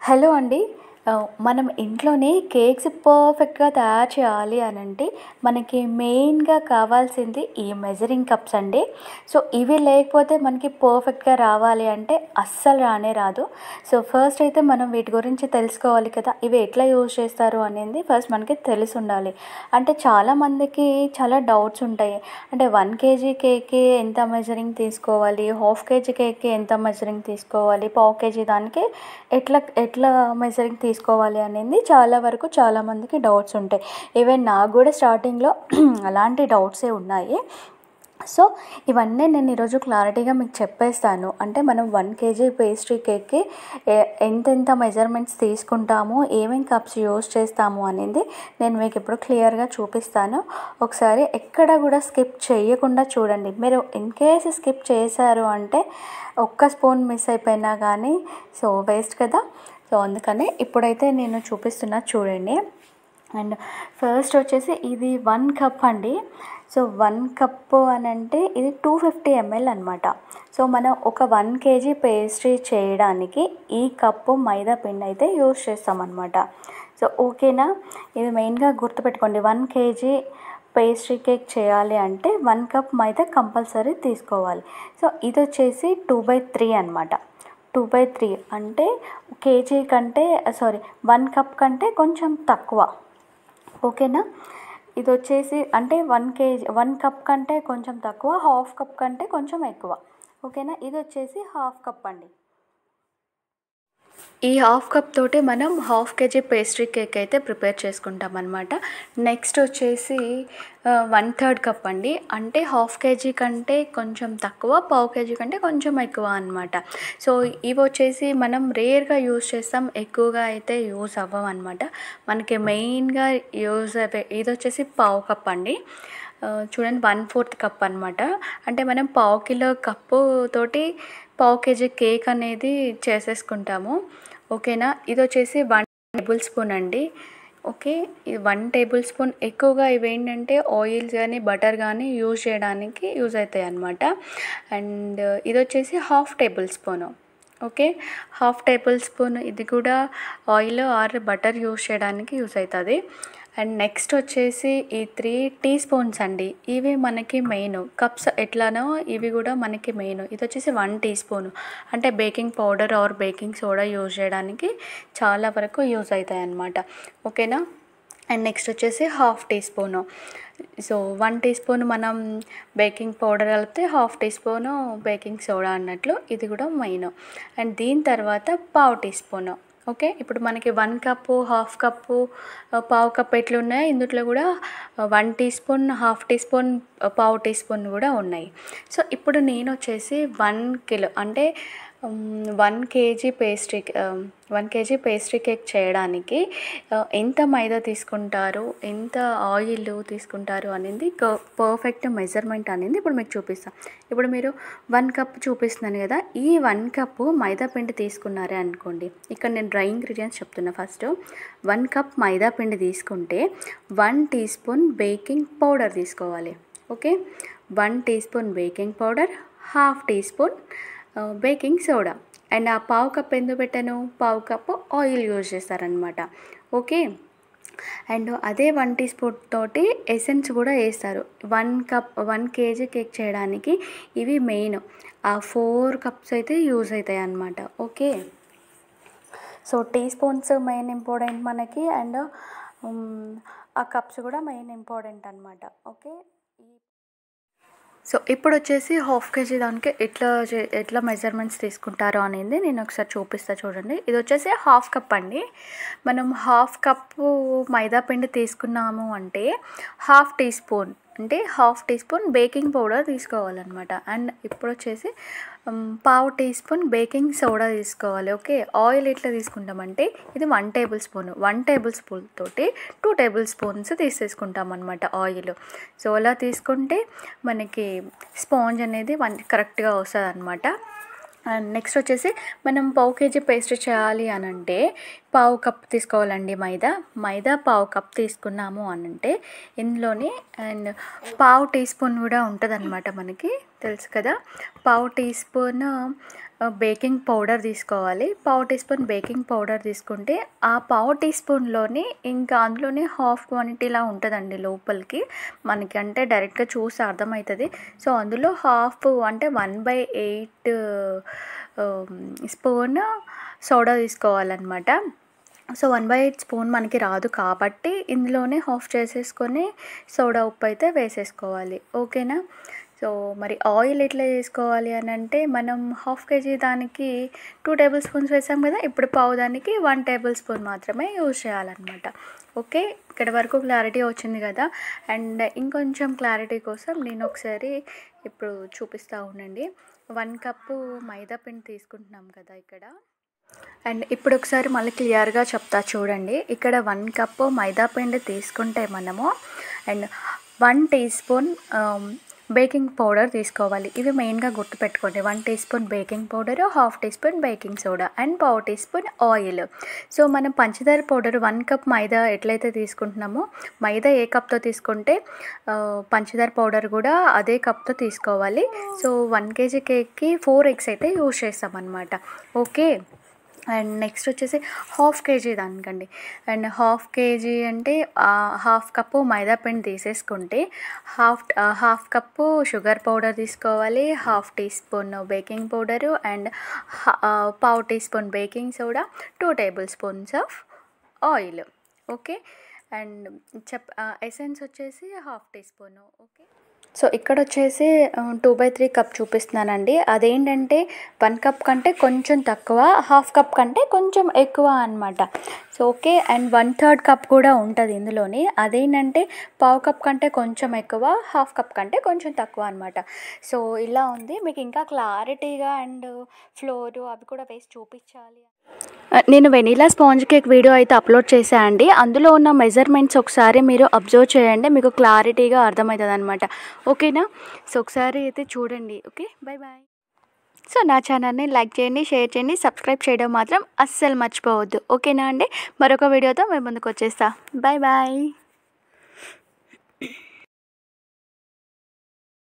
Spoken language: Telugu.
హలో అండి. మనం ఇంట్లోనే కేక్స్ పర్ఫెక్ట్‌గా తయారు చేయాలి అనంటే, మనకి మెయిన్‌గా కావాల్సింది ఈ మెజరింగ్ కప్స్ అండి. సో, ఇవి లేకపోతే మనకి పర్ఫెక్ట్‌గా రావాలి అంటే అస్సలు రానే రాదు. సో, ఫస్ట్ అయితే మనం వీటి గురించి తెలుసుకోవాలి కదా! ఇవి ఎట్లా యూజ్ చేస్తారు అనేది ఫస్ట్ మనకి తెలిసుండాలి. అంటే చాలామందికి చాలా డౌట్స్ ఉంటాయి. అంటే 1 కేజీ కేక్‌కి ఎంత మెజరింగ్ తీసుకోవాలి? హాఫ్ కేజీ కేక్‌కి ఎంత మెజరింగ్ తీసుకోవాలి? పావు కేజీ దానికి ఎట్లా ఎట్లా మెజరింగ్ తీసుకోవాలి అనేది చాలా వరకు చాలామందికి డౌట్స్ ఉంటాయి. ఈవెన్ నాకు కూడా స్టార్టింగ్‌లో అలాంటి డౌట్సే ఉన్నాయి. సో, ఇవన్నీ నేను ఈరోజు క్లారిటీగా మీకు చెప్పేస్తాను. అంటే మనం 1 కేజీ పేస్ట్రీ కేక్‌కి ఎంతెంత మెజర్మెంట్స్ తీసుకుంటాము, ఏమేం కప్స్ యూజ్ చేస్తాము అనేది నేను మీకు ఇప్పుడు క్లియర్‌గా చూపిస్తాను. ఒకసారి ఎక్కడ కూడా స్కిప్ చేయకుండా చూడండి. మీరు ఇన్‌కేస్ స్కిప్ చేశారు అంటే ఒక్క స్పూన్ మిస్ అయిపోయినా కానీ సో, వేస్ట్ కదా! సో, అందుకని ఇప్పుడైతే నేను చూపిస్తున్నా చూడండి. అండ్ ఫస్ట్ వచ్చేసి ఇది 1 కప్ అండి. సో, 1 కప్పు అనంటే ఇది 250 ఎంఎల్ అనమాట. సో, మనం ఒక 1 కేజీ పేస్ట్రీ చేయడానికి ఈ కప్పు మైదా పిండి అయితే యూజ్ చేస్తామన్నమాట. సో, ఓకేనా? ఇది మెయిన్‌గా గుర్తుపెట్టుకోండి. 1 కేజీ పేస్ట్రీ కేక్ చేయాలి అంటే 1 కప్ మైదా కంపల్సరీ తీసుకోవాలి. సో, ఇదొచ్చేసి 2/3 అనమాట. 2/3 అంటే కేజీ కంటే 1 కప్ కంటే కొంచెం తక్కువ. ఓకేనా? ఇదొచ్చేసి అంటే 1 కప్ కంటే కొంచెం తక్కువ, హాఫ్ కప్ కంటే కొంచెం ఎక్కువ. ఓకేనా? ఇదొచ్చేసి హాఫ్ కప్ అండి. ఈ హాఫ్ కప్ తోటి మనం హాఫ్ కేజీ పేస్ట్రీ కేక్ అయితే ప్రిపేర్ చేసుకుంటామన్నమాట. నెక్స్ట్ వచ్చేసి 1/3 కప్ అండి. అంటే హాఫ్ కేజీ కంటే కొంచెం తక్కువ, పావు కేజీ కంటే కొంచెం ఎక్కువ అనమాట. సో, ఇవొచ్చేసి మనం రేర్‌గా యూజ్ చేస్తాం. ఎక్కువగా అయితే యూజ్ అవ్వవన్నమాట. మనకి మెయిన్‌గా యూజ్ అవే ఇదొచ్చేసి పావు కప్ అండి. చూడండి 1/4 కప్ అనమాట. అంటే మనం పావు కిలో కప్పు తోటి పావు కేజీ కేక్ అనేది చేసేసుకుంటాము. ఓకేనా? ఇదొచ్చేసి 1 టేబుల్ స్పూన్ అండి. ఓకే. ఇది 1 టేబుల్ స్పూన్. ఎక్కువగా ఇవేంటంటే ఆయిల్స్ గానీ, బటర్ గానీ యూజ్ చేయడానికి యూజ్ అవుతాయన్నమాట. అండ్ ఇదొచ్చేసి half tablespoon. Okay. Half tablespoon ఇది కూడా ఆయిల్ ఆర్ బటర్ యూజ్ చేయడానికి యూజ్ అవుతుంది. అండ్ నెక్స్ట్ వచ్చేసి ఈ 3 టీ స్పూన్స్ అండి. ఇవి మనకి మెయిన్. కప్స్ ఎట్లానో ఇవి కూడా మనకి మెయిన్. ఇదొచ్చేసి 1 టీ స్పూను. అంటే baking powder or baking soda use చేయడానికి చాలా వరకు యూజ్ అవుతాయి అన్నమాట. ఓకేనా? అండ్ నెక్స్ట్ వచ్చేసి half teaspoon. So, 1 teaspoon మనం బేకింగ్ పౌడర్ కలిపితే half teaspoon baking soda అన్నట్లు ఇది కూడా మెయిన్. అండ్ దీని తర్వాత పావు టీ స్పూను. ఓకే. ఇప్పుడు మనకి 1 కప్పు, హాఫ్ కప్పు, పావు కప్ ఎట్లున్నాయో ఇందుట్లో కూడా 1 teaspoon, half teaspoon, పావు టీ స్పూన్ కూడా ఉన్నాయి. సో, ఇప్పుడు నేనొచ్చేసి 1 కిలో అంటే 1 కేజీ 1 కేజీ పేస్ట్రీ కేక్ చేయడానికి ఎంత మైదా తీసుకుంటారు, ఎంత ఆయిల్ తీసుకుంటారు అనేది పర్ఫెక్ట్ మెజర్మెంట్ అనేది ఇప్పుడు మీకు చూపిస్తాను. ఇప్పుడు మీరు 1 కప్ చూపిస్తున్నాను కదా! ఈ 1 కప్పు మైదా పిండి తీసుకున్నారే అనుకోండి. ఇక్కడ నేను డ్రై ఇంగ్రీడియంట్స్ చెప్తున్నా ఫస్ట్. 1 కప్ మైదా పిండి తీసుకుంటే 1 టీ స్పూన్ బేకింగ్ పౌడర్ తీసుకోవాలి. Okay. 1 teaspoon baking powder, half teaspoon baking soda. And ఆ పావు కప్ ఎందుకు పెట్టాను? పావు కప్పు ఆయిల్ యూజ్ చేస్తారనమాట. ఓకే. అండ్ అదే 1 టీ స్పూన్ తోటి ఎసెన్స్ కూడా వేస్తారు. 1 కేజీ కేక్ చేయడానికి ఇవి మెయిన్. ఆ 4 కప్స్ అయితే యూజ్ అవుతాయి అన్నమాట. Okay. So, teaspoons main important మనకి. అండ్ ఆ కప్స్ కూడా మెయిన్ ఇంపార్టెంట్ అనమాట. ఓకే. సో, ఇప్పుడొచ్చేసి హాఫ్ కేజీ దానికి ఎట్లా మెజర్మెంట్స్ తీసుకుంటారో అనేది నేను ఒకసారి చూపిస్తా చూడండి. ఇదొచ్చేసి హాఫ్ కప్ అండి. మనం హాఫ్ కప్పు మైదా పిండి తీసుకున్నాము అంటే half teaspoon baking powder తీసుకోవాలన్నమాట. అండ్ ఇప్పుడొచ్చేసి పావు టీ స్పూన్ బేకింగ్ సోడా తీసుకోవాలి. ఓకే. ఆయిల్ ఎట్లా తీసుకుంటామంటే ఇది 1 టేబుల్ స్పూన్. 1 టేబుల్ స్పూన్ తోటి 2 టేబుల్ స్పూన్స్ తీసేసుకుంటాం అనమాట ఆయిల్. సో, అలా తీసుకుంటే మనకి స్పాంజ్ అనేది కరెక్ట్గా వస్తుందన్నమాట. అండ్ నెక్స్ట్ వచ్చేసి మనం పావు కేజీ పేస్ట్రీ చేయాలి అనంటే పావు కప్ తీసుకోవాలండి మైదా పావు కప్ తీసుకున్నాము అనంటే ఇందులోని అండ్ పావు టీ స్పూన్ కూడా ఉంటుందన్నమాట మనకి తెలుసు కదా! పావు టీ స్పూన్ బేకింగ్ పౌడర్ తీసుకోవాలి. పావు టీ స్పూన్ బేకింగ్ పౌడర్ తీసుకుంటే ఆ పావు టీ స్పూన్లోని ఇంకా అందులోనే హాఫ్ క్వాంటిటీలా ఉంటుందండి లోపలికి మనకి, అంటే డైరెక్ట్గా చూసి అర్థమవుతుంది. సో అందులో హాఫ్ అంటే 1/8 స్పూన్ సోడా తీసుకోవాలన్నమాట. సో 1/8 స్పూన్ మనకి రాదు కాబట్టి ఇందులోనే హాఫ్ చేసేసుకొని సోడా ఉప్పు అయితే వేసేసుకోవాలి. ఓకేనా. సో మరి ఆయిల్ ఎట్లా చేసుకోవాలి అని అంటే, మనం హాఫ్ కేజీ దానికి 2 టేబుల్ స్పూన్స్ వేసాం కదా, ఇప్పుడు పావు దానికి 1 టేబుల్ స్పూన్ మాత్రమే యూజ్ చేయాలన్నమాట. ఓకే, ఇక్కడ వరకు క్లారిటీ వచ్చింది కదా. అండ్ ఇంకొంచెం క్లారిటీ కోసం నేను ఒకసారి ఇప్పుడు చూపిస్తూ ఉండండి. 1 కప్పు మైదా పిండి తీసుకుంటున్నాం కదా ఇక్కడ. అండ్ ఇప్పుడు ఒకసారి మళ్ళీ క్లియర్గా చెప్తా చూడండి. ఇక్కడ 1 కప్పు మైదా పిండి తీసుకుంటే మనము and 1 teaspoon baking powder తీసుకోవాలి. ఇవి మెయిన్గా గుర్తుపెట్టుకోండి. 1 teaspoon baking powder, half teaspoon baking soda and పావు టీ స్పూన్ ఆయిల్. సో మనం పంచదార పౌడర్ 1 కప్ మైదా ఎట్లయితే తీసుకుంటున్నామో, మైదా ఏ కప్తో తీసుకుంటే పంచదార పౌడర్ కూడా అదే కప్తో తీసుకోవాలి. సో 1 కేజీ కేక్కి 4 ఎగ్స్ అయితే యూజ్ చేస్తామన్నమాట. ఓకే. అండ్ నెక్స్ట్ వచ్చేసి హాఫ్ కేజీ దానికండి. అండ్ హాఫ్ కేజీ అంటే హాఫ్ కప్పు మైదా పిండి తీసేసుకుంటే హాఫ్ కప్పు షుగర్ పౌడర్ తీసుకోవాలి, half teaspoon baking powder and పావు teaspoon baking soda, 2 tablespoons of oil. Okay. And essence వచ్చేసి half teaspoon. Okay. So ఇక్కడ వచ్చేసి 2/3 కప్ చూపిస్తున్నానండి. అదేంటంటే 1 కప్ కంటే కొంచెం తక్కువ, హాఫ్ కప్ కంటే కొంచెం ఎక్కువ అనమాట. So okay. అండ్ 1/3 కప్ కూడా ఉంటుంది ఇందులోని. అదేంటంటే పావు కప్ కంటే కొంచెం ఎక్కువ, హాఫ్ కప్ కంటే కొంచెం తక్కువ అనమాట. సో ఇలా ఉంది. మీకు ఇంకా క్లారిటీగా అండ్ ఫ్లోరు అవి కూడా వేసి చూపించాలి. నేను వెనీలా స్పాంజ్ కేక్ వీడియో అయితే అప్లోడ్ చేశాను అండి. అందులో ఉన్న మెజర్మెంట్స్ ఒకసారి మీరు అబ్జర్వ్ చేయండి, మీకు క్లారిటీగా అర్థమవుతుంది అనమాట. ఓకేనా. సో ఒకసారి అయితే చూడండి. Okay, bye bye. సో నా ఛానల్ని లైక్ చేయండి, షేర్ చేయండి, సబ్స్క్రైబ్ చేయడం మాత్రం అస్సలు మర్చిపోవద్దు. ఓకేనా అండి. మరొక వీడియోతో మేము ముందుకు వచ్చేస్తా. Bye bye.